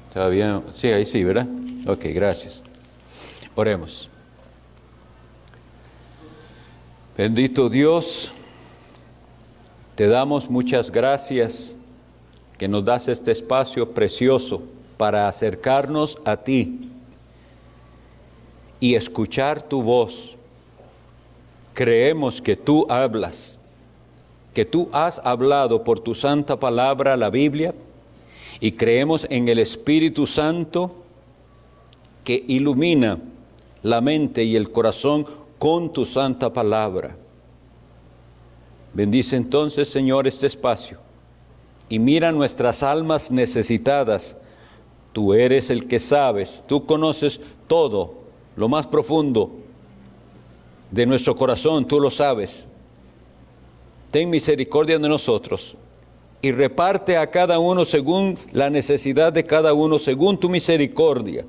¿Está bien? Sí, ahí sí, ¿verdad? Ok, gracias. Oremos. Bendito Dios, te damos muchas gracias que nos das este espacio precioso para acercarnos a ti y escuchar tu voz. Creemos que tú hablas, que tú has hablado por tu santa palabra, la Biblia, y creemos en el Espíritu Santo que ilumina la mente y el corazón con tu santa palabra. Bendice entonces, Señor, este espacio y mira nuestras almas necesitadas. Tú eres el que sabes, tú conoces todo, lo más profundo de nuestro corazón, tú lo sabes. Ten misericordia de nosotros y reparte a cada uno según la necesidad de cada uno, según tu misericordia.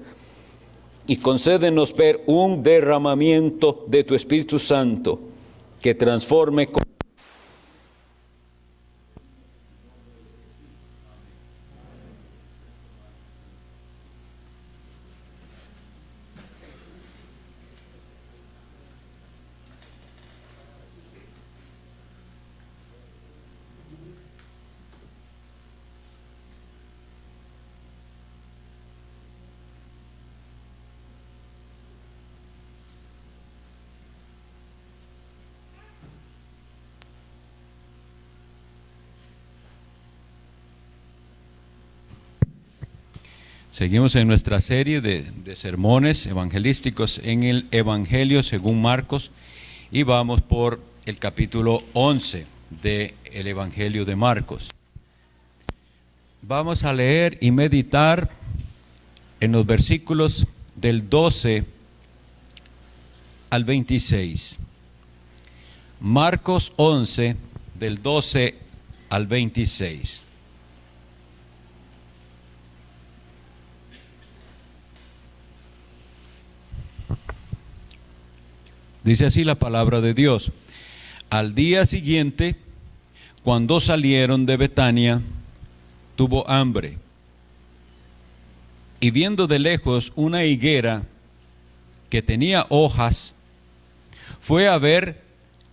Y concédenos ver un derramamiento de tu Espíritu Santo que transforme. Seguimos en nuestra serie de sermones evangelísticos en el Evangelio según Marcos y vamos por el capítulo 11 del Evangelio de Marcos. Vamos a leer y meditar en los versículos del 12 al 26. Marcos 11, del 12 al 26. Dice así la palabra de Dios. Al día siguiente, cuando salieron de Betania, tuvo hambre. Y viendo de lejos una higuera que tenía hojas, fue a ver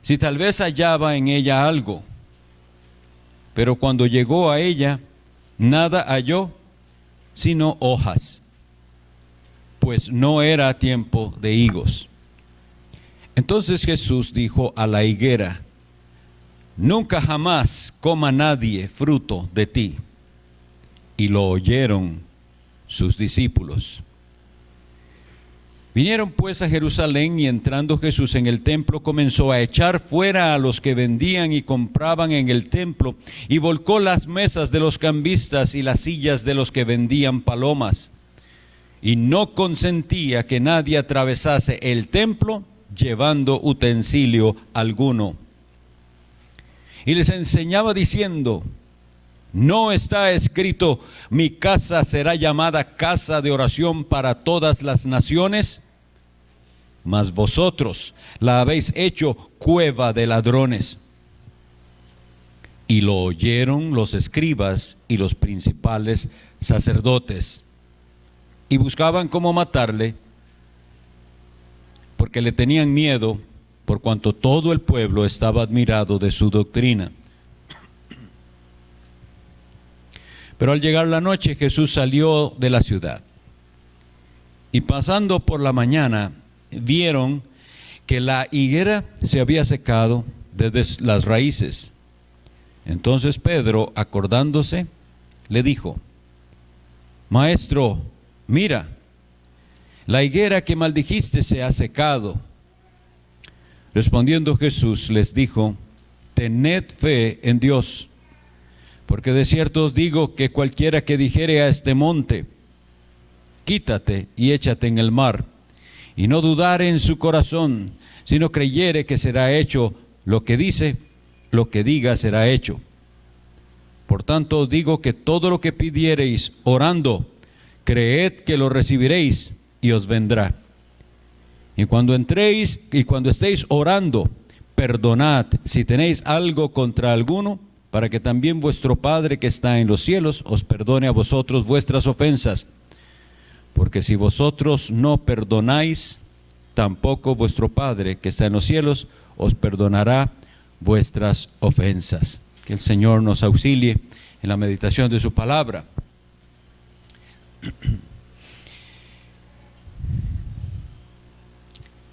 si tal vez hallaba en ella algo. Pero cuando llegó a ella, nada halló, sino hojas, pues no era tiempo de higos. Entonces Jesús dijo a la higuera: nunca jamás coma nadie fruto de ti. Y lo oyeron sus discípulos. Vinieron pues a Jerusalén, y entrando Jesús en el templo, comenzó a echar fuera a los que vendían y compraban en el templo, y volcó las mesas de los cambistas y las sillas de los que vendían palomas. Y no consentía que nadie atravesase el templo llevando utensilio alguno. Y les enseñaba diciendo: ¿no está escrito, mi casa será llamada casa de oración para todas las naciones? Mas vosotros la habéis hecho cueva de ladrones. Y lo oyeron los escribas y los principales sacerdotes, y buscaban cómo matarle, porque le tenían miedo, por cuanto todo el pueblo estaba admirado de su doctrina. Pero al llegar la noche, Jesús salió de la ciudad. Y pasando por la mañana, vieron que la higuera se había secado desde las raíces. Entonces Pedro, acordándose, le dijo: Maestro, mira, la higuera que maldijiste se ha secado. Respondiendo Jesús les dijo: tened fe en Dios, porque de cierto os digo que cualquiera que dijere a este monte: quítate y échate en el mar, y no dudare en su corazón, sino creyere que será hecho lo que dice, lo que diga será hecho. Por tanto os digo que todo lo que pidiereis orando, creed que lo recibiréis y os vendrá. Y cuando entréis y cuando estéis orando, perdonad si tenéis algo contra alguno, para que también vuestro Padre que está en los cielos os perdone a vosotros vuestras ofensas. porque si vosotros no perdonáis, tampoco vuestro Padre que está en los cielos os perdonará vuestras ofensas. Que el Señor nos auxilie en la meditación de su palabra.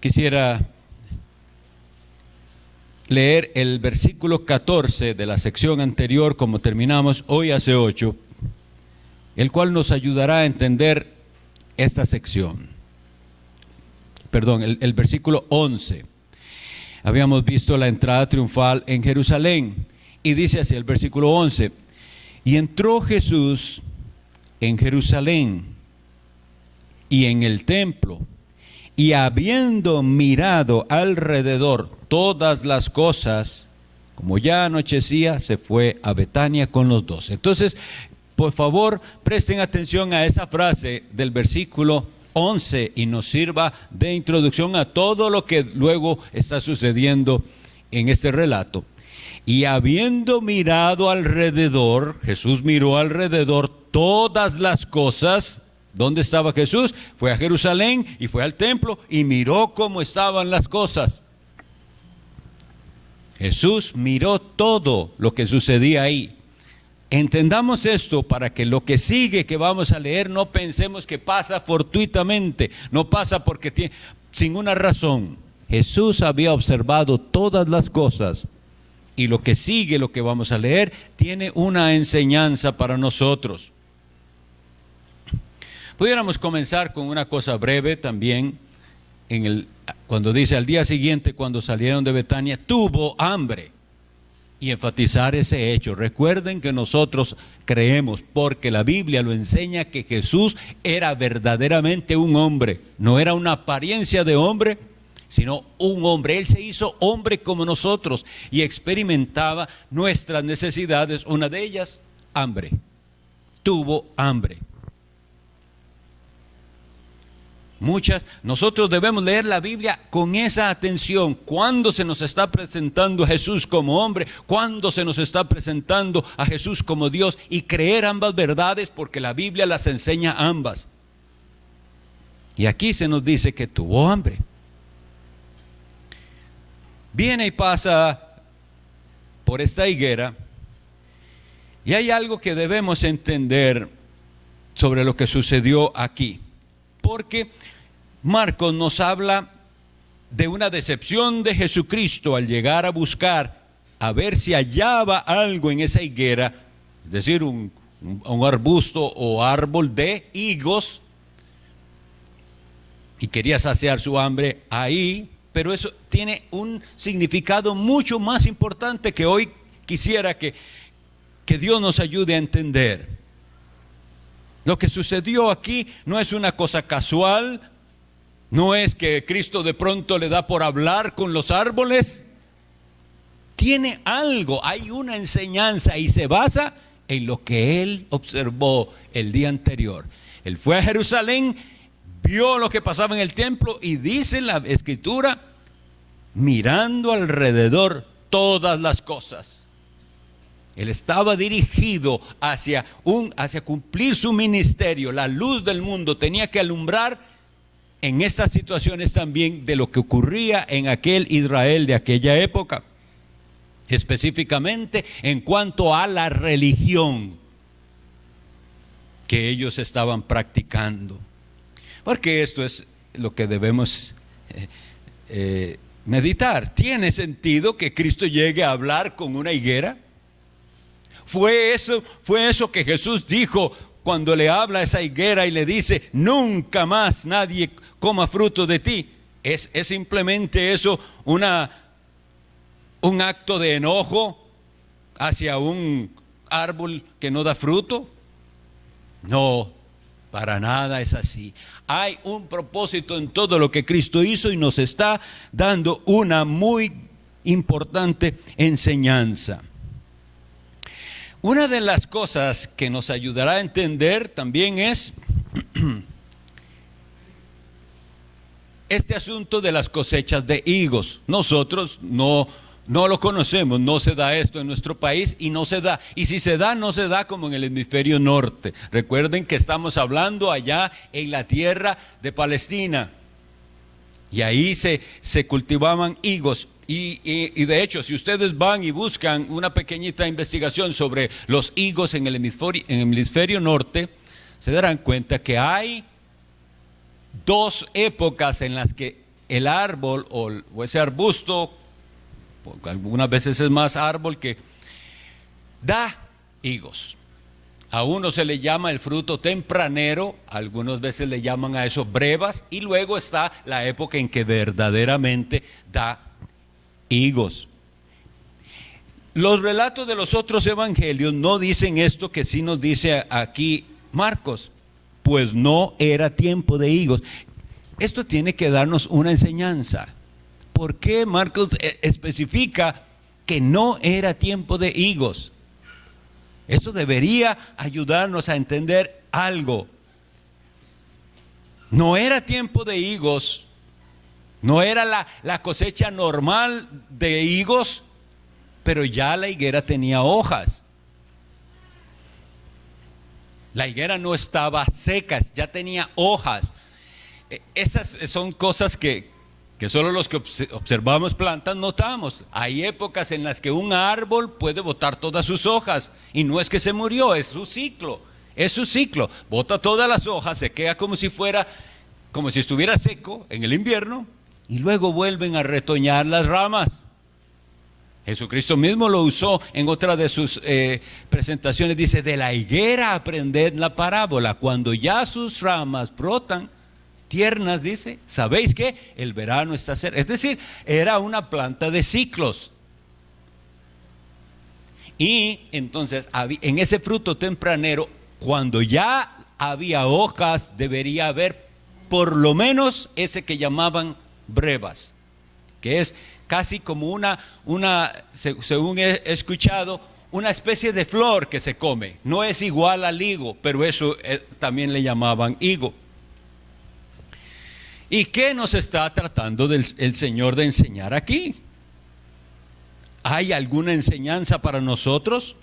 Quisiera leer el versículo 14 de la sección anterior, como terminamos hoy hace 8, el cual nos ayudará a entender esta sección. Perdón, el versículo 11. Habíamos visto la entrada triunfal en Jerusalén, y dice así el versículo 11: y entró Jesús en Jerusalén y en el templo, y habiendo mirado alrededor todas las cosas, como ya anochecía, se fue a Betania con los 12. Entonces, por favor, presten atención a esa frase del versículo 11 y nos sirva de introducción a todo lo que luego está sucediendo en este relato. Y habiendo mirado alrededor, Jesús miró alrededor todas las cosas. ¿Dónde estaba Jesús? Fue a Jerusalén y fue al templo y miró cómo estaban las cosas. Jesús miró todo lo que sucedía ahí. Entendamos esto para que lo que sigue que vamos a leer no pensemos que pasa fortuitamente, no pasa porque sin una razón. Jesús había observado todas las cosas y lo que sigue, lo que vamos a leer, tiene una enseñanza para nosotros. Pudiéramos comenzar con una cosa breve también, cuando dice al día siguiente cuando salieron de Betania, tuvo hambre, y enfatizar ese hecho. Recuerden que nosotros creemos, porque la Biblia lo enseña, que Jesús era verdaderamente un hombre, no era una apariencia de hombre, sino un hombre. Él se hizo hombre como nosotros y experimentaba nuestras necesidades, una de ellas, hambre. Tuvo hambre. Nosotros debemos leer la Biblia con esa atención. Cuando se nos está presentando a Jesús como hombre, cuando se nos está presentando a Jesús como Dios, y creer ambas verdades, porque la Biblia las enseña ambas. Y aquí se nos dice que tuvo hambre. Viene y pasa por esta higuera, y hay algo que debemos entender sobre lo que sucedió aquí, porque Marcos nos habla de una decepción de Jesucristo al llegar a buscar, a ver si hallaba algo en esa higuera, es decir, un arbusto o árbol de higos, y quería saciar su hambre ahí, pero eso tiene un significado mucho más importante que hoy quisiera que Dios nos ayude a entender. Lo que sucedió aquí no es una cosa casual, no es que Cristo de pronto le da por hablar con los árboles. Tiene algo, hay una enseñanza y se basa en lo que él observó el día anterior. Él fue a Jerusalén, vio lo que pasaba en el templo y dice la Escritura, mirando alrededor todas las cosas. Él estaba dirigido hacia cumplir su ministerio. La luz del mundo tenía que alumbrar en estas situaciones también de lo que ocurría en aquel Israel de aquella época, específicamente en cuanto a la religión que ellos estaban practicando. Porque esto es lo que debemos meditar. ¿Tiene sentido que Cristo llegue a hablar con una higuera? ¿Fue eso que Jesús dijo cuando le habla a esa higuera y le dice, nunca más nadie coma fruto de ti? ¿Es simplemente eso un acto de enojo hacia un árbol que no da fruto? No, para nada es así. Hay un propósito en todo lo que Cristo hizo y nos está dando una muy importante enseñanza. Una de las cosas que nos ayudará a entender también es este asunto de las cosechas de higos. Nosotros no No lo conocemos, no se da esto en nuestro país y no se da. Y si se da, no se da como en el hemisferio norte. Recuerden que estamos hablando allá en la tierra de Palestina. Y ahí se cultivaban higos. Y de hecho, si ustedes van y buscan una pequeñita investigación sobre los higos en el hemisferio norte, se darán cuenta que hay dos épocas en las que el árbol o ese arbusto, algunas veces es más árbol, que da higos. A uno se le llama el fruto tempranero, algunas veces le llaman a eso brevas, y luego está la época en que verdaderamente da higos. Los relatos de los otros evangelios no dicen esto que sí nos dice aquí Marcos, pues no era tiempo de higos. Esto tiene que darnos una enseñanza. ¿Por qué Marcos especifica que no era tiempo de higos? Eso debería ayudarnos a entender algo. No era tiempo de higos, no era la cosecha normal de higos, pero ya la higuera tenía hojas. La higuera no estaba seca, ya tenía hojas. Esas son cosas que solo los que observamos plantas notamos. Hay épocas en las que un árbol puede botar todas sus hojas y no es que se murió, es su ciclo. Es su ciclo. Bota todas las hojas, se queda como si estuviera seco en el invierno y luego vuelven a retoñar las ramas. Jesucristo mismo lo usó en otra de sus presentaciones. Dice: de la higuera aprended la parábola, cuando ya sus ramas brotan tiernas, dice, ¿sabéis qué? El verano está cerca. Es decir, era una planta de ciclos. Y entonces en ese fruto tempranero, cuando ya había hojas, debería haber por lo menos ese que llamaban brevas, que es casi como según he escuchado, una especie de flor que se come. No es igual al higo, pero eso también le llamaban higo. ¿Y qué nos está tratando el Señor de enseñar aquí? ¿Hay alguna enseñanza para nosotros?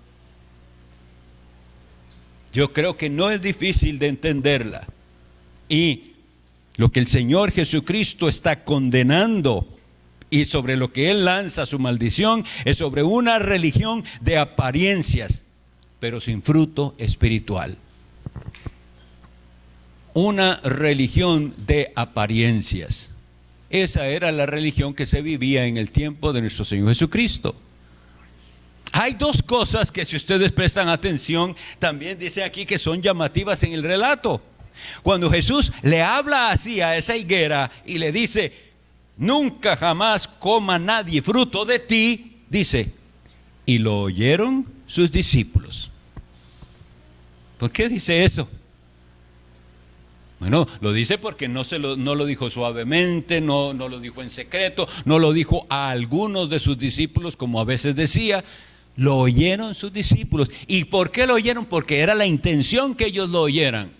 Yo creo que no es difícil de entenderla. Y lo que el Señor Jesucristo está condenando y sobre lo que Él lanza su maldición es sobre una religión de apariencias, pero sin fruto espiritual. Una religión de apariencias. Esa era la religión que se vivía en el tiempo de nuestro Señor Jesucristo. Hay dos cosas que, si ustedes prestan atención, también dice aquí que son llamativas en el relato. Cuando Jesús le habla así a esa higuera y le dice: nunca jamás coma nadie fruto de ti, dice, y lo oyeron sus discípulos. ¿Por qué dice eso? Bueno, lo dice porque no lo dijo suavemente, no lo dijo en secreto, no lo dijo a algunos de sus discípulos, como a veces decía. Lo oyeron sus discípulos. ¿Y por qué lo oyeron? Porque era la intención que ellos lo oyeran.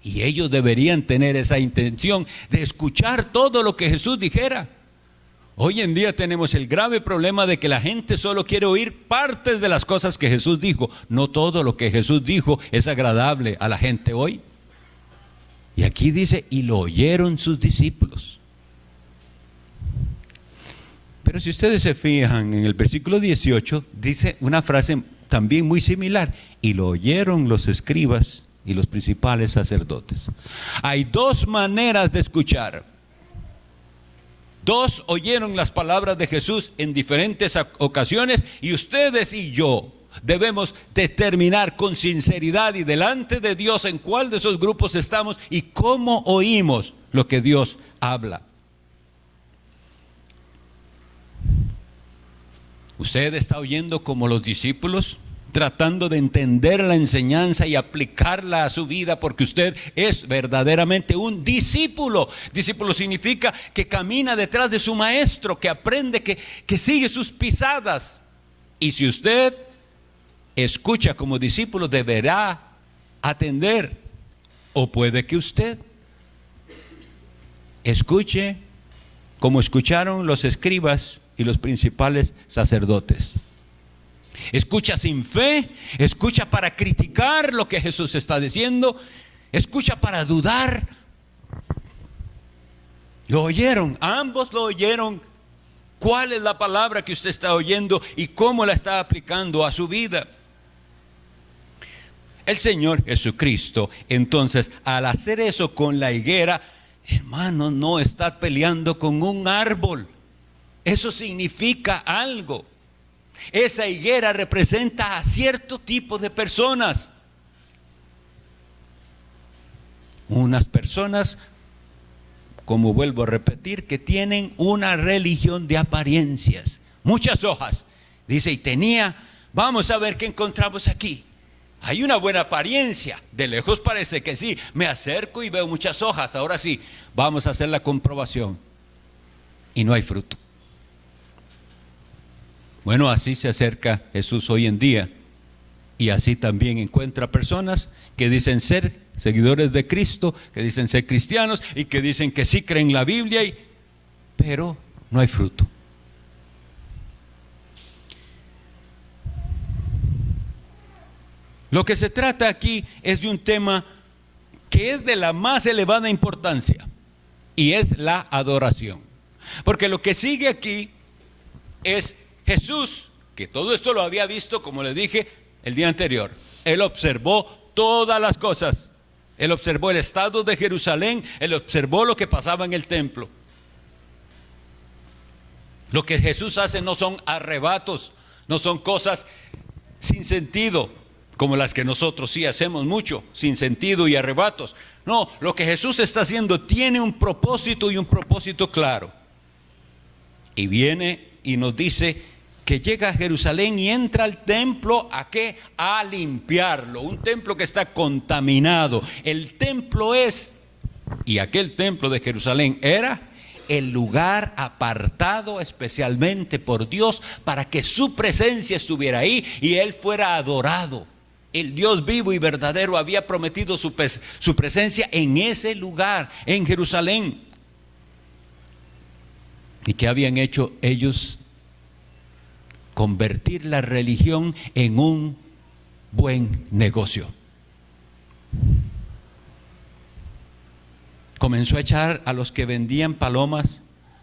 Y ellos deberían tener esa intención de escuchar todo lo que Jesús dijera. Hoy en día tenemos el grave problema de que la gente solo quiere oír partes de las cosas que Jesús dijo. No todo lo que Jesús dijo es agradable a la gente hoy. Y aquí dice: y lo oyeron sus discípulos. Pero si ustedes se fijan en el versículo 18, dice una frase también muy similar: y lo oyeron los escribas y los principales sacerdotes. Hay dos maneras de escuchar. Dos oyeron las palabras de Jesús en diferentes ocasiones, y ustedes y yo debemos determinar con sinceridad y delante de Dios en cuál de esos grupos estamos y cómo oímos lo que Dios habla. ¿Usted está oyendo como los discípulos, tratando de entender la enseñanza y aplicarla a su vida, porque usted es verdaderamente un discípulo? Discípulo significa que camina detrás de su maestro, que aprende, que sigue sus pisadas. Y si usted escucha como discípulo, deberá atender. O puede que usted escuche como escucharon los escribas y los principales sacerdotes. Escucha sin fe, escucha para criticar lo que Jesús está diciendo, escucha para dudar. Lo oyeron, ambos lo oyeron. ¿Cuál es la palabra que usted está oyendo y cómo la está aplicando a su vida? El Señor Jesucristo, entonces, al hacer eso con la higuera, hermano, no está peleando con un árbol. Eso significa algo. Esa higuera representa a cierto tipo de personas. Unas personas, como vuelvo a repetir, que tienen una religión de apariencias. Muchas hojas. Dice, y tenía, vamos a ver qué encontramos aquí. Hay una buena apariencia, de lejos parece que sí, me acerco y veo muchas hojas, ahora sí, vamos a hacer la comprobación. Y no hay fruto. Bueno, así se acerca Jesús hoy en día, y así también encuentra personas que dicen ser seguidores de Cristo, que dicen ser cristianos, y que dicen que sí creen la Biblia, pero no hay fruto. Lo que se trata aquí es de un tema que es de la más elevada importancia, y es la adoración. Porque lo que sigue aquí es Jesús, que todo esto lo había visto, como le dije el día anterior. Él observó todas las cosas. Él observó el estado de Jerusalén, él observó lo que pasaba en el templo. Lo que Jesús hace no son arrebatos, no son cosas sin sentido, como las que nosotros sí hacemos mucho, sin sentido y arrebatos. No, lo que Jesús está haciendo tiene un propósito, y un propósito claro. Y viene y nos dice que llega a Jerusalén y entra al templo, ¿a qué? A limpiarlo. Un templo que está contaminado. El templo es, y aquel templo de Jerusalén era el lugar apartado especialmente por Dios para que su presencia estuviera ahí y Él fuera adorado. El Dios vivo y verdadero había prometido su presencia en ese lugar, en Jerusalén. ¿Y qué habían hecho ellos? Convertir la religión en un buen negocio. Comenzó a echar a los que vendían palomas,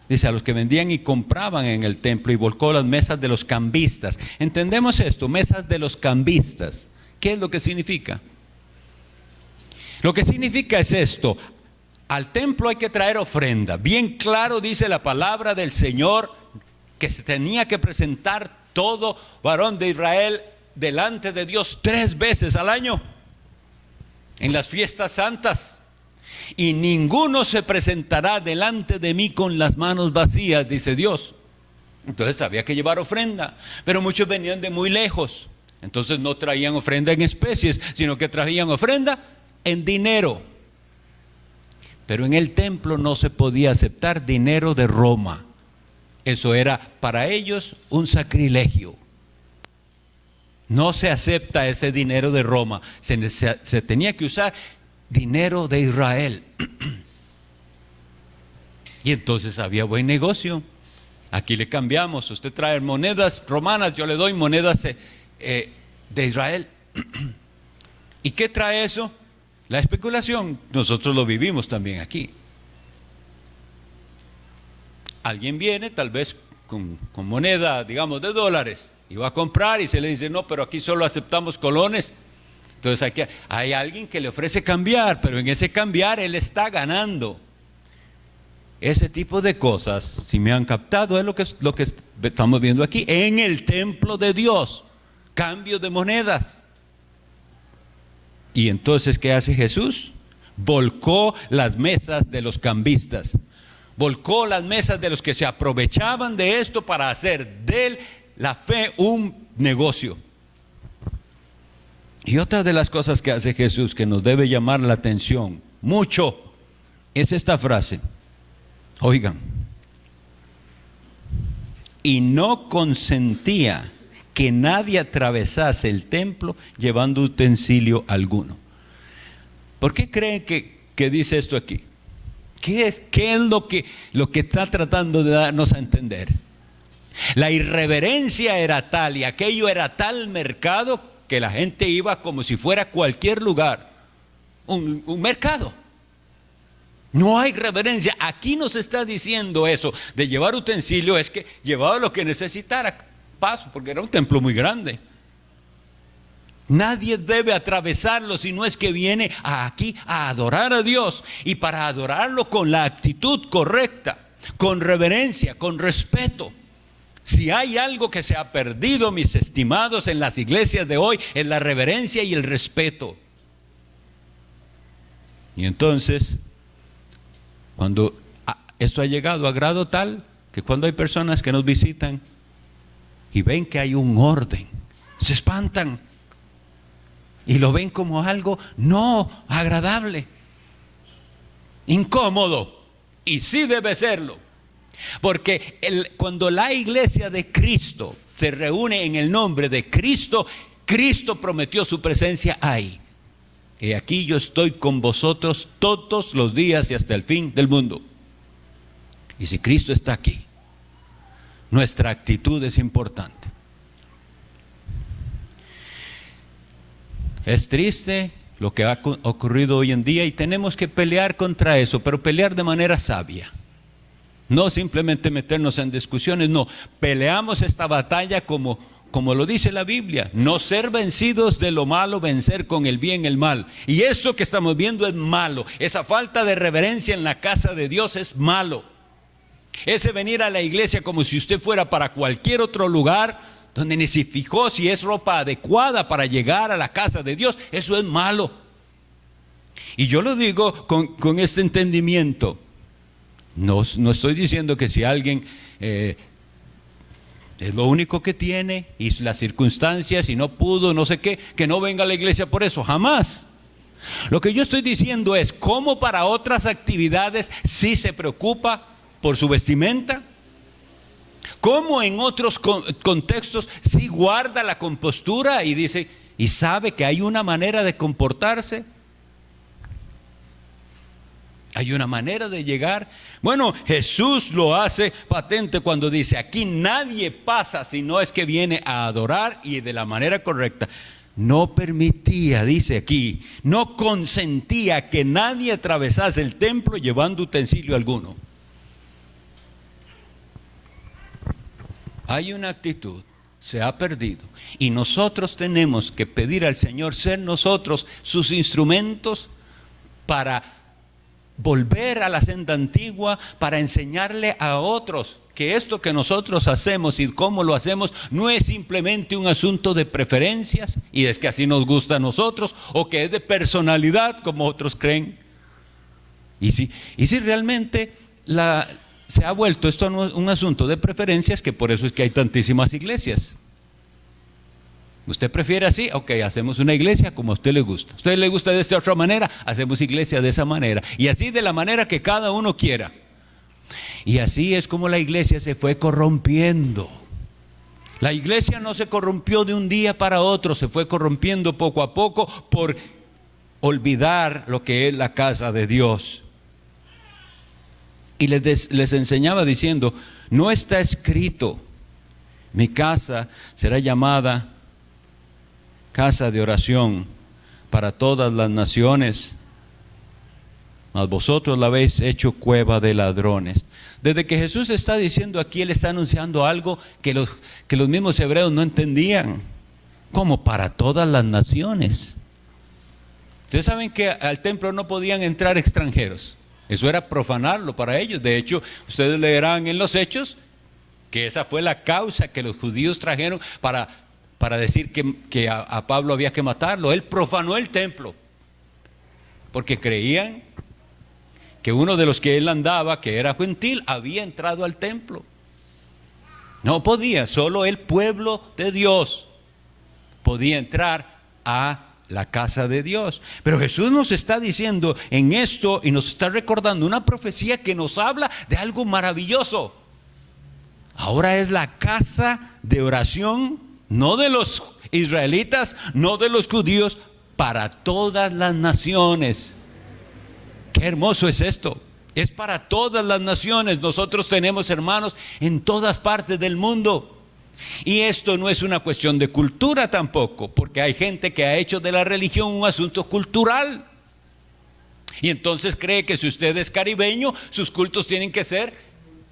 dice, a los que vendían y compraban en el templo, y volcó las mesas de los cambistas. ¿Entendemos esto? Mesas de los cambistas. ¿Qué es lo que significa? Lo que significa es esto: al templo hay que traer ofrenda. Bien claro dice la palabra del Señor que se tenía que presentar todo varón de Israel delante de Dios 3 veces al año en las fiestas santas. Y ninguno se presentará delante de mí con las manos vacías, dice Dios. Entonces había que llevar ofrenda, pero muchos venían de muy lejos. Entonces no traían ofrenda en especies, sino que traían ofrenda en dinero. Pero en el templo no se podía aceptar dinero de Roma. Eso era para ellos un sacrilegio. No se acepta ese dinero de Roma. Se tenía que usar dinero de Israel. Y entonces había buen negocio. Aquí le cambiamos. Usted trae monedas romanas, yo le doy monedas de Israel. ¿Y qué trae eso? La especulación. Nosotros lo vivimos también aquí. Alguien viene tal vez con moneda, digamos, de dólares, y va a comprar y se le dice, no, pero aquí solo aceptamos colones. Entonces aquí hay alguien que le ofrece cambiar, pero en ese cambiar él está ganando. Ese tipo de cosas, si me han captado, es lo que estamos viendo aquí en el templo de Dios. Cambio de monedas. Y entonces, ¿qué hace Jesús? Volcó las mesas de los cambistas. Volcó las mesas de los que se aprovechaban de esto para hacer de la fe un negocio. Y otra de las cosas que hace Jesús que nos debe llamar la atención mucho es esta frase. Oigan, y no consentía que nadie atravesase el templo llevando utensilio alguno. ¿Por qué creen que dice esto aquí? ¿Qué es lo que está tratando de darnos a entender? La irreverencia era tal y aquello era tal mercado que la gente iba como si fuera cualquier lugar, un mercado. No hay reverencia. Aquí nos está diciendo eso de llevar utensilio, es que llevaba lo que necesitara, paso, porque era un templo muy grande. Nadie debe atravesarlo si no es que viene aquí a adorar a Dios, y para adorarlo con la actitud correcta, con reverencia, con respeto. Si hay algo que se ha perdido, mis estimados, en las iglesias de hoy, es la reverencia y el respeto. Y entonces, cuando esto ha llegado a grado tal que cuando hay personas que nos visitan y ven que hay un orden, se espantan y lo ven como algo no agradable, incómodo, y sí debe serlo, porque cuando la iglesia de Cristo se reúne en el nombre de Cristo, Cristo prometió su presencia ahí. Y aquí yo estoy con vosotros todos los días y hasta el fin del mundo. Y si Cristo está aquí, nuestra actitud es importante. Es triste lo que ha ocurrido hoy en día y tenemos que pelear contra eso, pero pelear de manera sabia. No simplemente meternos en discusiones, no. Peleamos esta batalla como lo dice la Biblia, no ser vencidos de lo malo, vencer con el bien el mal. Y eso que estamos viendo es malo. Esa falta de reverencia en la casa de Dios es malo. Ese venir a la iglesia como si usted fuera para cualquier otro lugar, donde ni se fijó si es ropa adecuada para llegar a la casa de Dios, eso es malo. Y yo lo digo con este entendimiento. No estoy diciendo que si alguien es lo único que tiene y las circunstancias y no pudo, no sé qué, que no venga a la iglesia por eso, jamás. Lo que yo estoy diciendo es cómo para otras actividades sí se preocupa por su vestimenta, cómo en otros contextos sí guarda la compostura y dice y sabe que hay una manera de comportarse. Hay una manera de llegar. Bueno, Jesús lo hace patente cuando dice, aquí nadie pasa si no es que viene a adorar y de la manera correcta. No permitía, dice aquí, no consentía que nadie atravesase el templo llevando utensilio alguno. Hay una actitud, se ha perdido, y nosotros tenemos que pedir al Señor ser nosotros sus instrumentos para volver a la senda antigua, para enseñarle a otros que esto que nosotros hacemos y cómo lo hacemos no es simplemente un asunto de preferencias y es que así nos gusta a nosotros, o que es de personalidad como otros creen. Y si realmente se ha vuelto esto un asunto de preferencias, que por eso es que hay tantísimas iglesias. ¿Usted prefiere así? Ok, hacemos una iglesia como a usted le gusta. ¿A usted le gusta de esta otra manera? Hacemos iglesia de esa manera. Y así de la manera que cada uno quiera. Y así es como la iglesia se fue corrompiendo. La iglesia no se corrompió de un día para otro, se fue corrompiendo poco a poco por olvidar lo que es la casa de Dios. Y les enseñaba diciendo, no está escrito, mi casa será llamada casa de oración para todas las naciones, mas vosotros la habéis hecho cueva de ladrones. Desde que Jesús está diciendo aquí, Él está anunciando algo que los mismos hebreos no entendían, como para todas las naciones. Ustedes saben que al templo no podían entrar extranjeros, eso era profanarlo para ellos. De hecho, ustedes leerán en los Hechos que esa fue la causa que los judíos trajeron para decir que a Pablo había que matarlo. Él profanó el templo porque creían que uno de los que él andaba, que era gentil, había entrado al templo. No podía, solo el pueblo de Dios podía entrar a la casa de Dios. Pero Jesús nos está diciendo en esto y nos está recordando una profecía que nos habla de algo maravilloso. Ahora es la casa de oración, no de los israelitas, no de los judíos, para todas las naciones. Qué hermoso es esto. Es para todas las naciones. Nosotros tenemos hermanos en todas partes del mundo. Y esto no es una cuestión de cultura tampoco, porque hay gente que ha hecho de la religión un asunto cultural. Y entonces cree que si usted es caribeño, sus cultos tienen que ser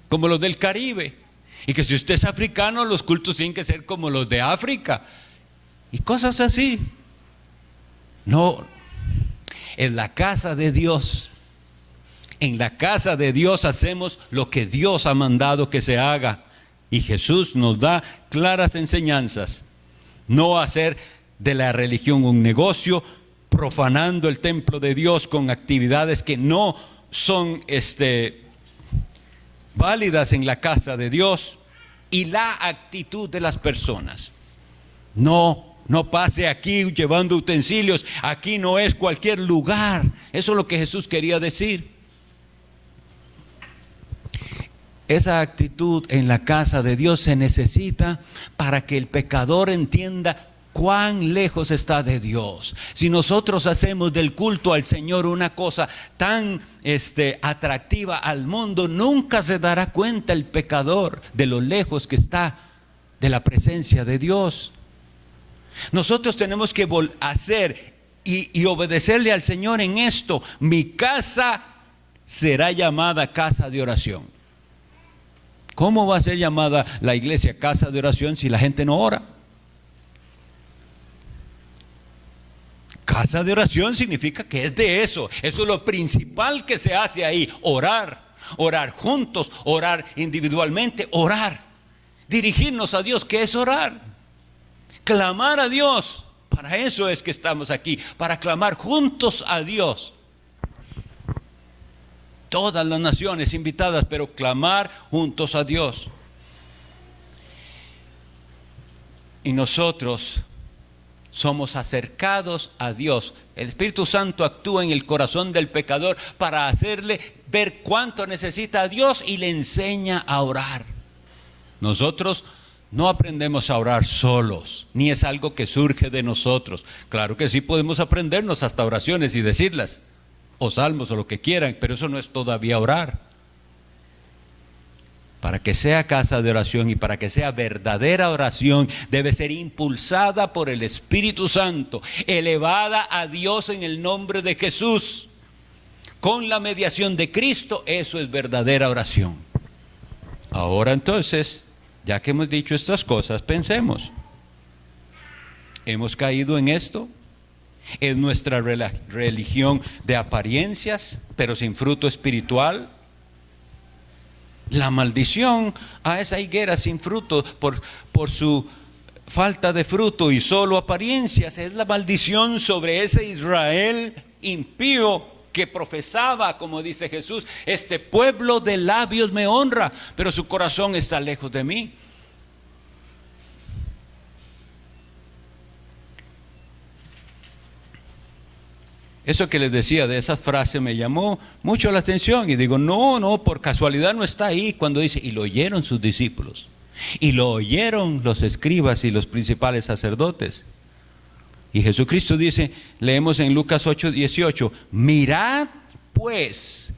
como los del Caribe. Y que si usted es africano, los cultos tienen que ser como los de África. Y cosas así. No, en la casa de Dios, en la casa de Dios hacemos lo que Dios ha mandado que se haga. Y Jesús nos da claras enseñanzas. No hacer de la religión un negocio, profanando el templo de Dios con actividades que no son válidas en la casa de Dios. Y la actitud de las personas. No pase aquí llevando utensilios. Aquí no es cualquier lugar. Eso es lo que Jesús quería decir. Esa actitud en la casa de Dios se necesita para que el pecador entienda cuán lejos está de Dios. Si nosotros hacemos del culto al Señor una cosa tan atractiva al mundo, nunca se dará cuenta el pecador de lo lejos que está de la presencia de Dios. Nosotros tenemos que hacer y obedecerle al Señor en esto. Mi casa será llamada casa de oración. ¿Cómo va a ser llamada la iglesia casa de oración si la gente no ora? Casa de oración significa que es de eso. Eso es lo principal que se hace ahí. Orar juntos, orar individualmente, orar. Dirigirnos a Dios, ¿qué es orar? Clamar a Dios. Para eso es que estamos aquí, para clamar juntos a Dios. Todas las naciones invitadas, pero clamar juntos a Dios. Y nosotros somos acercados a Dios. El Espíritu Santo actúa en el corazón del pecador para hacerle ver cuánto necesita a Dios y le enseña a orar. Nosotros no aprendemos a orar solos, ni es algo que surge de nosotros. Claro que sí podemos aprendernos hasta oraciones y decirlas, o salmos o lo que quieran, pero eso no es todavía orar. Para que sea casa de oración y para que sea verdadera oración, debe ser impulsada por el Espíritu Santo, elevada a Dios en el nombre de Jesús, con la mediación de Cristo. Eso es verdadera oración. Ahora entonces, ya que hemos dicho estas cosas, pensemos. ¿Hemos caído en esto? ¿Es nuestra religión de apariencias, pero sin fruto espiritual? La maldición a esa higuera sin fruto por su falta de fruto y solo apariencias es la maldición sobre ese Israel impío que profesaba, como dice Jesús, este pueblo de labios me honra, pero su corazón está lejos de mí. Eso que les decía de esa frase me llamó mucho la atención y digo, no, por casualidad no está ahí cuando dice, y lo oyeron sus discípulos, y lo oyeron los escribas y los principales sacerdotes. Y Jesucristo dice, leemos en Lucas 8:18, mirad pues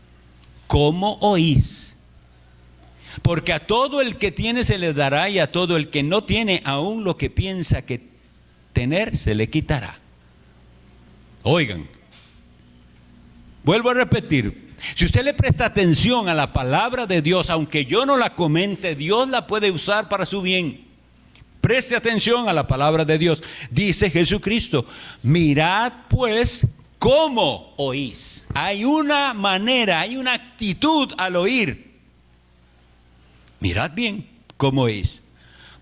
cómo oís, porque a todo el que tiene se le dará y a todo el que no tiene, aún lo que piensa que tener se le quitará. Oigan. Vuelvo a repetir, si usted le presta atención a la palabra de Dios, aunque yo no la comente, Dios la puede usar para su bien. Preste atención a la palabra de Dios. Dice Jesucristo, mirad pues cómo oís. Hay una manera, hay una actitud al oír. Mirad bien cómo oís,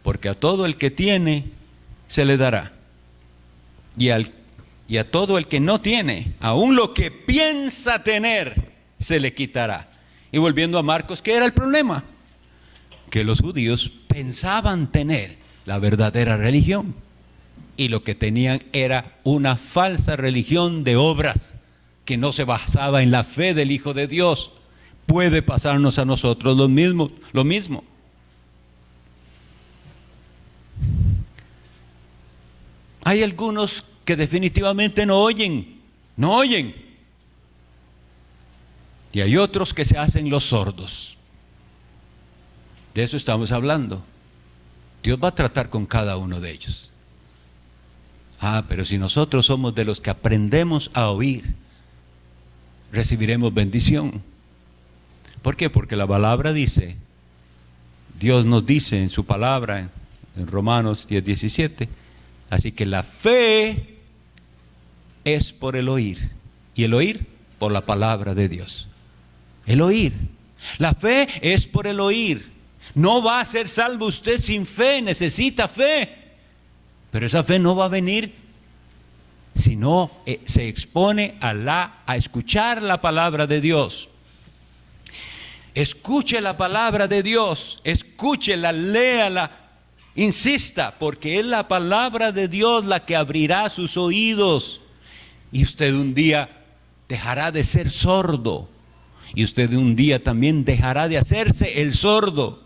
porque a todo el que tiene se le dará. Y a todo el que no tiene, aún lo que piensa tener, se le quitará. Y volviendo a Marcos, ¿qué era el problema? Que los judíos pensaban tener la verdadera religión. Y lo que tenían era una falsa religión de obras, que no se basaba en la fe del Hijo de Dios. Puede pasarnos a nosotros lo mismo. Hay algunos que definitivamente no oyen. Y hay otros que se hacen los sordos. De eso estamos hablando. Dios va a tratar con cada uno de ellos. Pero si nosotros somos de los que aprendemos a oír, recibiremos bendición. ¿Por qué? Porque la palabra dice, Dios nos dice en su palabra, en Romanos 10:17, así que la fe es por el oír, y el oír por la palabra de Dios. El oír. La fe es por el oír. No va a ser salvo usted sin fe, necesita fe. Pero esa fe no va a venir si no se expone a escuchar la palabra de Dios. Escuche la palabra de Dios, escúchela, léala, insista, porque es la palabra de Dios la que abrirá sus oídos. Y usted un día dejará de ser sordo. Y usted un día también dejará de hacerse el sordo.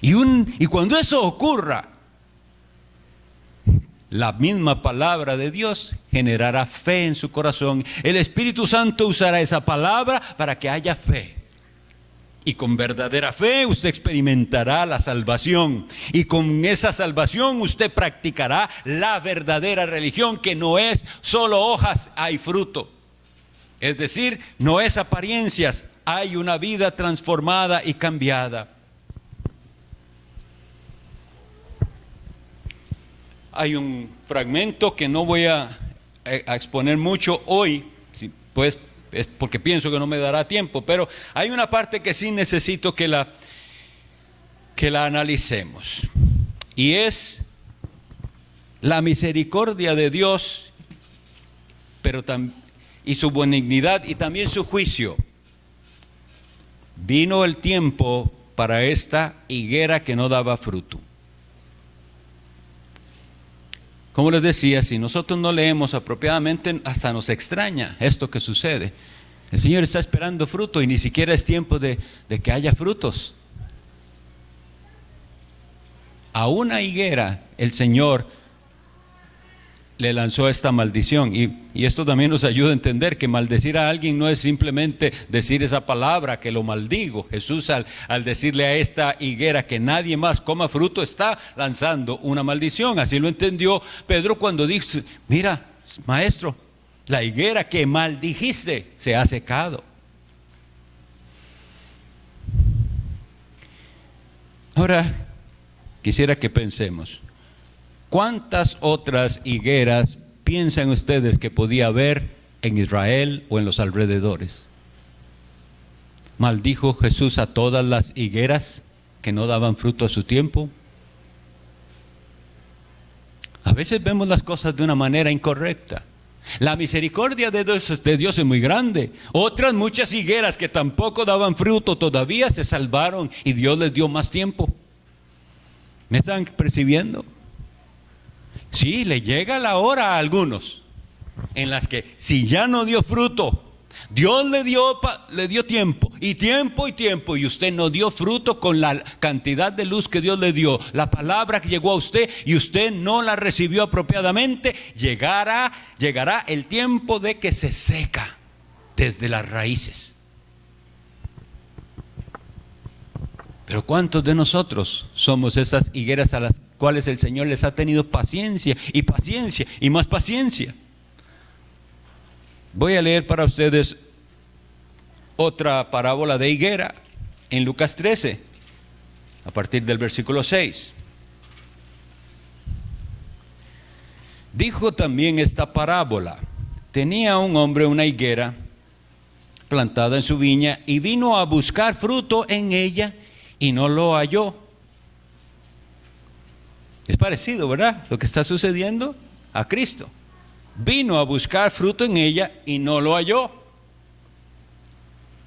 Y cuando eso ocurra, la misma palabra de Dios generará fe en su corazón. El Espíritu Santo usará esa palabra para que haya fe. Y con verdadera fe usted experimentará la salvación. Y con esa salvación usted practicará la verdadera religión, que no es solo hojas, hay fruto. Es decir, no es apariencias, hay una vida transformada y cambiada. Hay un fragmento que no voy a exponer mucho hoy, pues es porque pienso que no me dará tiempo, pero hay una parte que sí necesito que la analicemos. Y es la misericordia de Dios, y su benignidad y también su juicio. Vino el tiempo para esta higuera que no daba fruto. Como les decía, si nosotros no leemos apropiadamente, hasta nos extraña esto que sucede. El Señor está esperando fruto y ni siquiera es tiempo de que haya frutos. A una higuera el Señor le lanzó esta maldición, y esto también nos ayuda a entender que maldecir a alguien no es simplemente decir esa palabra que lo maldigo. Jesús al decirle a esta higuera que nadie más coma fruto, está lanzando una maldición. Así lo entendió Pedro cuando dijo: mira, maestro, la higuera que maldijiste se ha secado. Ahora quisiera que pensemos, ¿cuántas otras higueras piensan ustedes que podía haber en Israel o en los alrededores? ¿Maldijo Jesús a todas las higueras que no daban fruto a su tiempo? A veces vemos las cosas de una manera incorrecta. La misericordia de Dios es muy grande. Otras muchas higueras que tampoco daban fruto todavía se salvaron y Dios les dio más tiempo. ¿Me están percibiendo? Sí, le llega la hora a algunos en las que si ya no dio fruto, Dios le dio tiempo, y usted no dio fruto con la cantidad de luz que Dios le dio, la palabra que llegó a usted y usted no la recibió apropiadamente, llegará el tiempo de que se seca desde las raíces. Pero ¿cuántos de nosotros somos esas higueras a las cuales el Señor les ha tenido paciencia y más paciencia? Voy a leer para ustedes otra parábola de higuera en Lucas 13, a partir del versículo 6. Dijo también esta parábola: tenía un hombre una higuera plantada en su viña y vino a buscar fruto en ella y no lo halló. Es parecido, ¿verdad?, lo que está sucediendo a Cristo. Vino a buscar fruto en ella y no lo halló.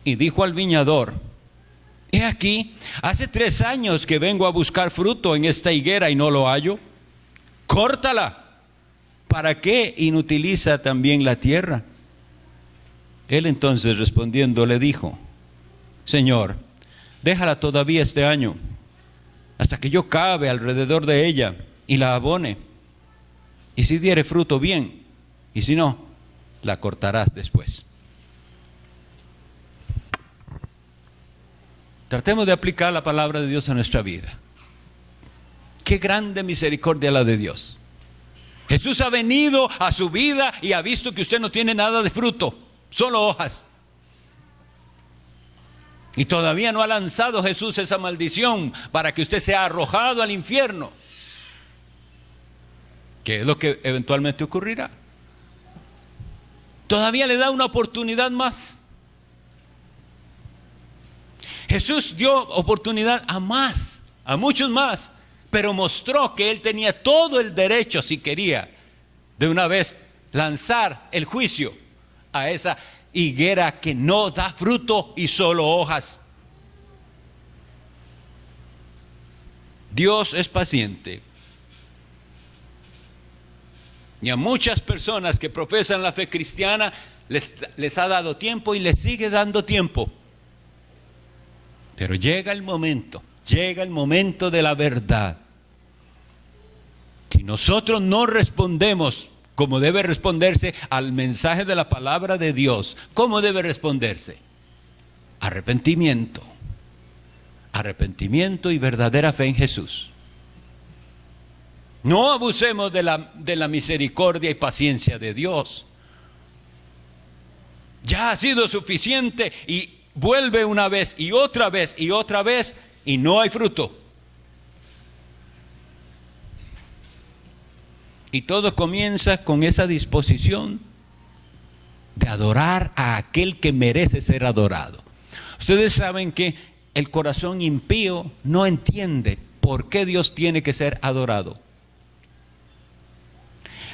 Y dijo al viñador: he aquí, hace 3 años que vengo a buscar fruto en esta higuera y no lo hallo. Córtala. ¿Para qué inutiliza también la tierra? Él entonces respondiendo le dijo: Señor, déjala todavía este año, hasta que yo cabe alrededor de ella y la abone. Y si diere fruto, bien, y si no, la cortarás después. Tratemos de aplicar la palabra de Dios a nuestra vida. Qué grande misericordia la de Dios. Jesús ha venido a su vida y ha visto que usted no tiene nada de fruto, solo hojas. Y todavía no ha lanzado Jesús esa maldición para que usted sea arrojado al infierno, que es lo que eventualmente ocurrirá. Todavía le da una oportunidad más. Jesús dio oportunidad a más, a muchos más, pero mostró que Él tenía todo el derecho, si quería, de una vez lanzar el juicio a esa higuera que no da fruto y solo hojas. Dios es paciente. Y a muchas personas que profesan la fe cristiana les ha dado tiempo y les sigue dando tiempo. Pero llega el momento de la verdad. Si nosotros no respondemos como debe responderse al mensaje de la palabra de Dios, ¿cómo debe responderse? Arrepentimiento. Arrepentimiento y verdadera fe en Jesús. No abusemos de la misericordia y paciencia de Dios. Ya ha sido suficiente y vuelve una vez y otra vez y otra vez y no hay fruto. Y todo comienza con esa disposición de adorar a aquel que merece ser adorado. Ustedes saben que el corazón impío no entiende por qué Dios tiene que ser adorado.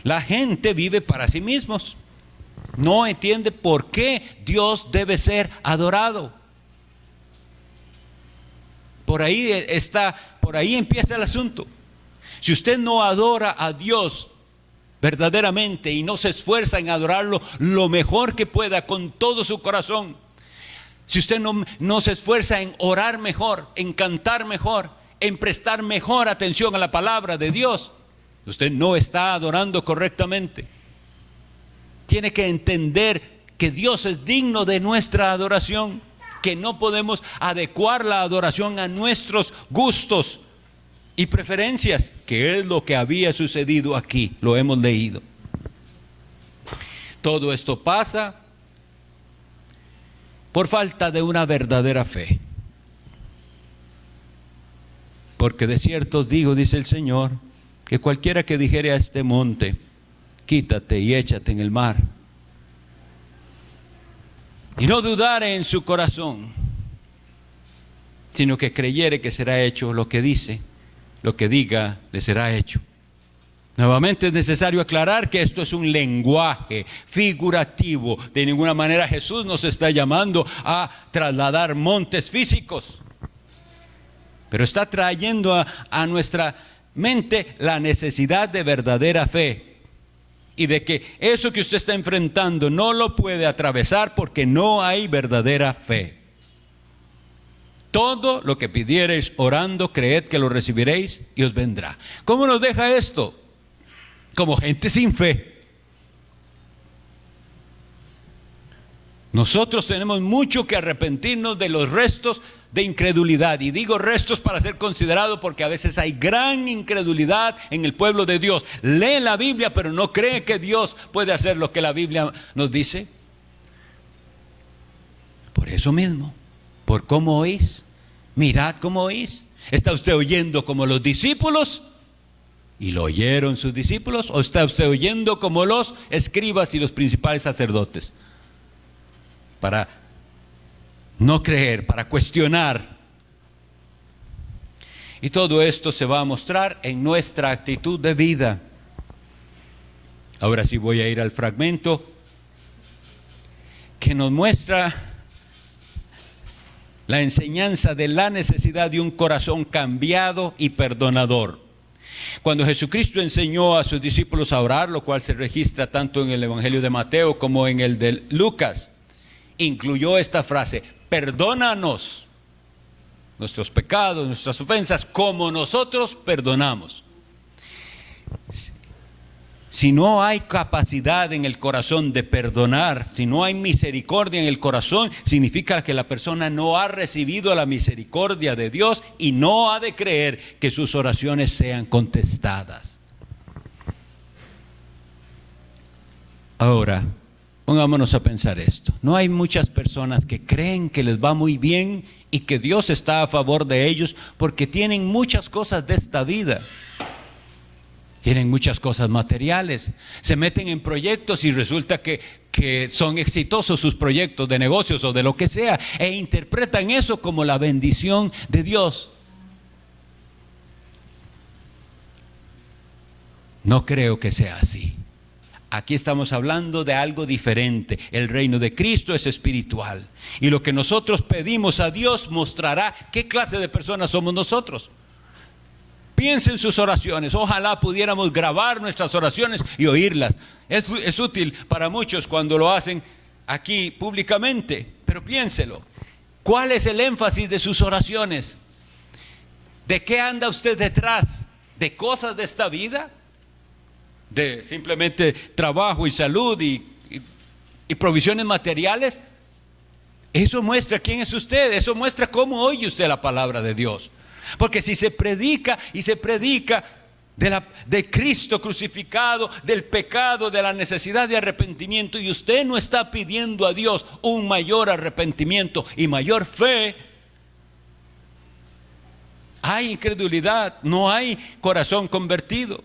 La gente vive para sí mismos. No entiende por qué Dios debe ser adorado. Por ahí empieza el asunto. Si usted no adora a Dios verdaderamente y no se esfuerza en adorarlo lo mejor que pueda con todo su corazón, si usted no se esfuerza en orar mejor, en cantar mejor, en prestar mejor atención a la palabra de Dios, usted no está adorando correctamente. Tiene que entender que Dios es digno de nuestra adoración, que no podemos adecuar la adoración a nuestros gustos y preferencias, que es lo que había sucedido aquí, lo hemos leído. Todo esto pasa por falta de una verdadera fe. Porque de cierto os digo, dice el Señor, que cualquiera que dijere a este monte, quítate y échate en el mar, y no dudare en su corazón, sino que creyere que será hecho lo que dice, lo que diga le será hecho. Nuevamente es necesario aclarar que esto es un lenguaje figurativo. De ninguna manera Jesús nos está llamando a trasladar montes físicos, pero está trayendo a nuestra mente la necesidad de verdadera fe y de que eso que usted está enfrentando no lo puede atravesar porque no hay verdadera fe. Todo lo que pidiereis orando, creed que lo recibiréis y os vendrá. ¿Cómo nos deja esto? Como gente sin fe. Nosotros tenemos mucho que arrepentirnos de los restos de incredulidad. Y digo restos para ser considerado porque a veces hay gran incredulidad en el pueblo de Dios. Lee la Biblia pero no cree que Dios puede hacer lo que la Biblia nos dice. Por eso mismo. ¿Por cómo oís? Mirad cómo oís. ¿Está usted oyendo como los discípulos? ¿Y lo oyeron sus discípulos? ¿O está usted oyendo como los escribas y los principales sacerdotes? Para no creer, para cuestionar. Y todo esto se va a mostrar en nuestra actitud de vida. Ahora sí voy a ir al fragmento que nos muestra la enseñanza de la necesidad de un corazón cambiado y perdonador. Cuando Jesucristo enseñó a sus discípulos a orar, lo cual se registra tanto en el Evangelio de Mateo como en el de Lucas, incluyó esta frase: perdónanos nuestros pecados, nuestras ofensas, como nosotros perdonamos. Si no hay capacidad en el corazón de perdonar, si no hay misericordia en el corazón, significa que la persona no ha recibido la misericordia de Dios y no ha de creer que sus oraciones sean contestadas. Ahora, pongámonos a pensar esto. No hay muchas personas que creen que les va muy bien y que Dios está a favor de ellos porque tienen muchas cosas de esta vida. Tienen muchas cosas materiales, se meten en proyectos y resulta que son exitosos sus proyectos de negocios o de lo que sea, e interpretan eso como la bendición de Dios. No creo que sea así. Aquí estamos hablando de algo diferente. El reino de Cristo es espiritual. Y lo que nosotros pedimos a Dios mostrará qué clase de personas somos nosotros. Piensen en sus oraciones. Ojalá pudiéramos grabar nuestras oraciones y oírlas. Es útil para muchos cuando lo hacen aquí públicamente. Pero piénselo. ¿Cuál es el énfasis de sus oraciones? ¿De qué anda usted detrás? ¿De cosas de esta vida? ¿De simplemente trabajo y salud y provisiones materiales? Eso muestra quién es usted. Eso muestra cómo oye usted la palabra de Dios. Porque si se predica y se predica de Cristo crucificado, del pecado, de la necesidad de arrepentimiento, y usted no está pidiendo a Dios un mayor arrepentimiento y mayor fe, hay incredulidad, no hay corazón convertido.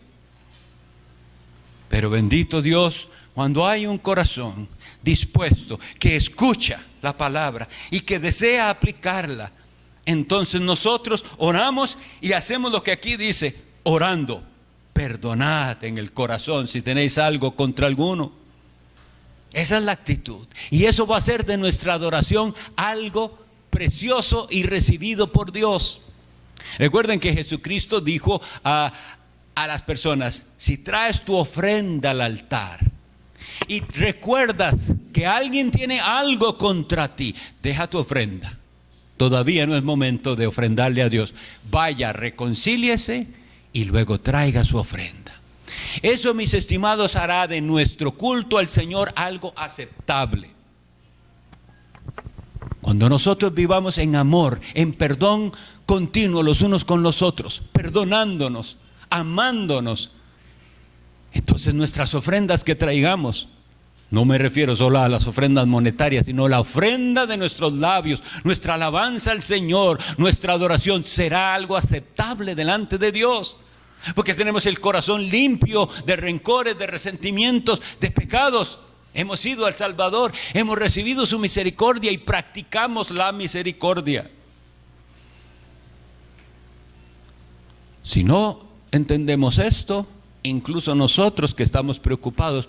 Pero bendito Dios, cuando hay un corazón dispuesto, que escucha la palabra y que desea aplicarla, entonces nosotros oramos y hacemos lo que aquí dice, orando, perdonad en el corazón si tenéis algo contra alguno. Esa es la actitud. Y eso va a ser de nuestra adoración algo precioso y recibido por Dios. Recuerden que Jesucristo dijo a las personas, si traes tu ofrenda al altar y recuerdas que alguien tiene algo contra ti, deja tu ofrenda. Todavía no es momento de ofrendarle a Dios. Vaya, reconcíliese y luego traiga su ofrenda. Eso, mis estimados, hará de nuestro culto al Señor algo aceptable. Cuando nosotros vivamos en amor, en perdón continuo los unos con los otros, perdonándonos, amándonos, entonces nuestras ofrendas que traigamos, no me refiero solo a las ofrendas monetarias, sino la ofrenda de nuestros labios, nuestra alabanza al Señor, nuestra adoración será algo aceptable delante de Dios. Porque tenemos el corazón limpio de rencores, de resentimientos, de pecados. Hemos ido al Salvador, hemos recibido su misericordia y practicamos la misericordia. Si no entendemos esto, incluso nosotros que estamos preocupados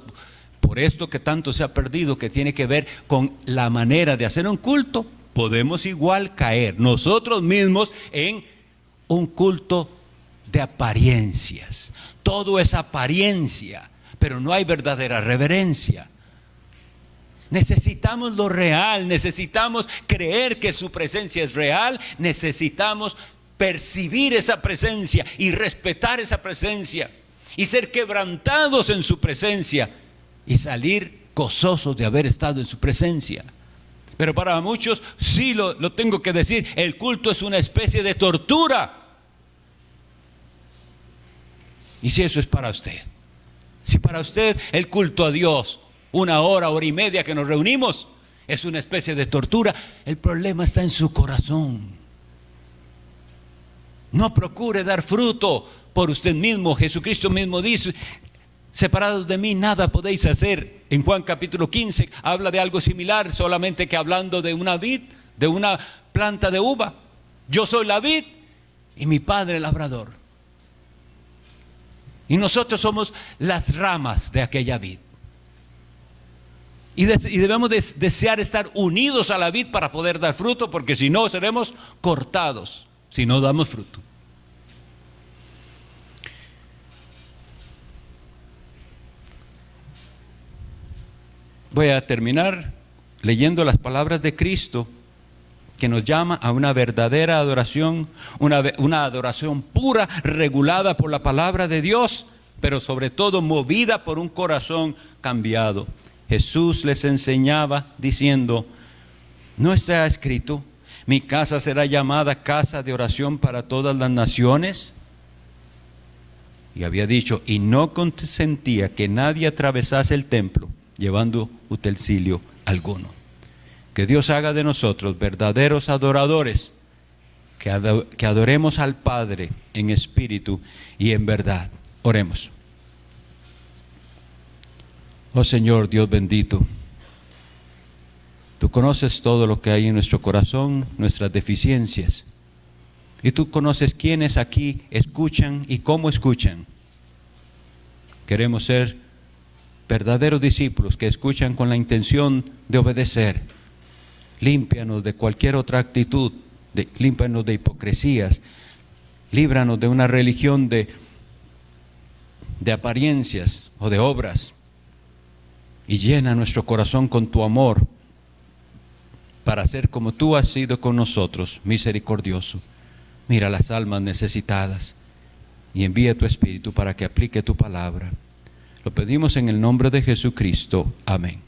por esto que tanto se ha perdido, que tiene que ver con la manera de hacer un culto, podemos igual caer nosotros mismos en un culto de apariencias. Todo es apariencia, pero no hay verdadera reverencia. Necesitamos lo real, necesitamos creer que su presencia es real, necesitamos percibir esa presencia y respetar esa presencia y ser quebrantados en su presencia y salir gozosos de haber estado en su presencia. Pero para muchos, sí lo tengo que decir, el culto es una especie de tortura. Y si eso es para usted, si para usted el culto a Dios, una hora y media que nos reunimos, es una especie de tortura, el problema está en su corazón. No procure dar fruto por usted mismo. Jesucristo mismo dice, separados de mí nada podéis hacer. En Juan capítulo 15 habla de algo similar, solamente que hablando de una vid, de una planta de uva. Yo soy la vid y mi Padre el labrador. Y nosotros somos las ramas de aquella vid. Y debemos desear estar unidos a la vid para poder dar fruto, porque si no seremos cortados, si no damos fruto. Voy a terminar leyendo las palabras de Cristo, que nos llama a una verdadera adoración, una adoración pura, regulada por la palabra de Dios, pero sobre todo movida por un corazón cambiado. Jesús les enseñaba diciendo: ¿no está escrito, mi casa será llamada casa de oración para todas las naciones? Y había dicho: y no consentía que nadie atravesase el templo llevando utensilio alguno. Que Dios haga de nosotros verdaderos adoradores, que adoremos al Padre en espíritu y en verdad. Oremos. Oh Señor Dios bendito, tú conoces todo lo que hay en nuestro corazón, nuestras deficiencias. Y tú conoces quiénes aquí escuchan y cómo escuchan. Queremos ser verdaderos discípulos que escuchan con la intención de obedecer. Límpianos de cualquier otra actitud, límpianos de hipocresías, líbranos de una religión de apariencias o de obras, y llena nuestro corazón con tu amor para ser como tú has sido con nosotros, misericordioso. Mira las almas necesitadas y envía tu Espíritu para que aplique tu palabra. Lo pedimos en el nombre de Jesucristo. Amén.